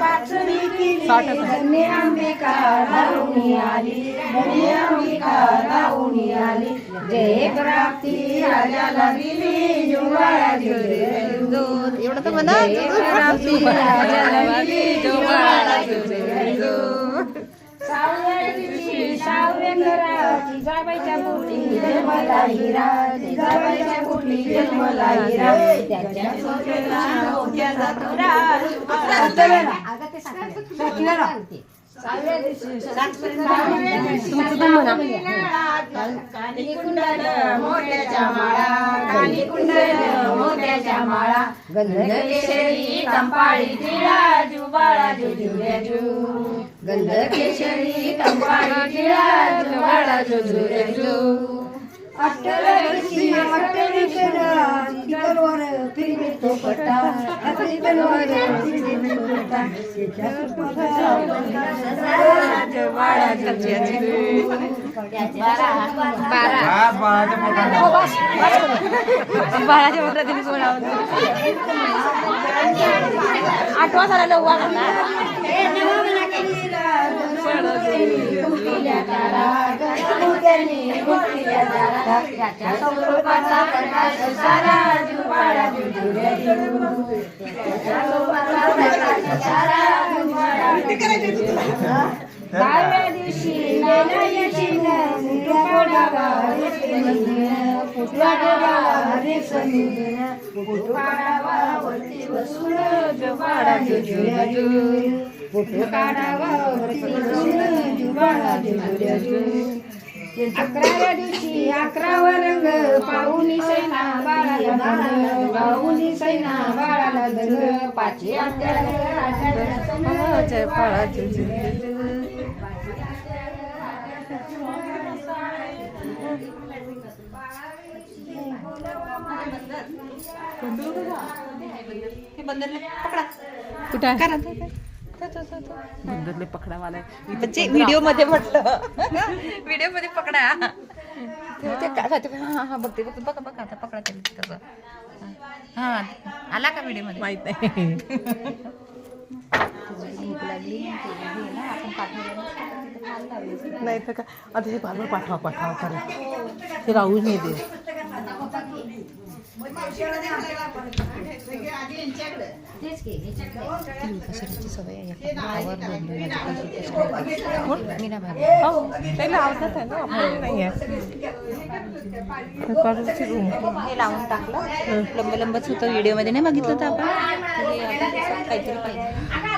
वाचली केली धन्य अंबिका धावून आली धन्य अंबिका धावून आली जय प्राप्ती राजाला दिली जुवाळा झुंजून एवढं तर म्हणा प्राप्ती राजाला दिली जुवाळा झुंजून सावल्या दिवशी सावल्या घराची जाबाईच्या पोटी जन्मला हिरा जाबाईच्या पोटी जन्मला हिरा त्याच्या सोन्याला मोठ्याचा तुरा सावल्या दिवशी कानी कुंडल मोठ्याच्या माळा कानी कुंडल मोठ्याच्या माळा गंध केशरी कंपाळी टिळा जुबाळा जुजुऱ्याजू गंध केशरी कंपाळी टिळा जुबाळा जुजुऱ्याजू अट्टलक्षी अट्टलिकरवर फिरवे तो पटा अट्टलिकरवर फिरवे तो पटा जुबाळा जुजुऱ्याजू बाळाच्या मोठ्या दिली सोडावं 8 वाजता लववा दहाव्या दिवशी वरती बसून जुबाळा जुजुऱ्याजू फोटो काढावा वरती बसून जुबाळा जुजुऱ्याजू 11व्या दिवशी 11वा रंग पाहुणी सैना बाळाला दंग पाहुणी सैना बाळाला दंग पाची कुठं बंदरले पकडावाला म्हणजे व्हिडिओ मध्ये म्हटलं व्हिडिओ मध्ये पकडा ते काय हा हा बघते बघ बघा बघा आता पकडा त्याला तसं हा आला का व्हिडिओ मध्ये माहित नाही भूक लागली नाही तर का आता हे बार पाठवा पाठवा करा ते राहू नाही दे कशाची सवय आहे त्याला आवडत आहे ना आपण नाही हे लावून टाकलं लंब लंबच होतं व्हिडिओ मध्ये नाही बघितलं तर आपण काहीतरी पाहिजे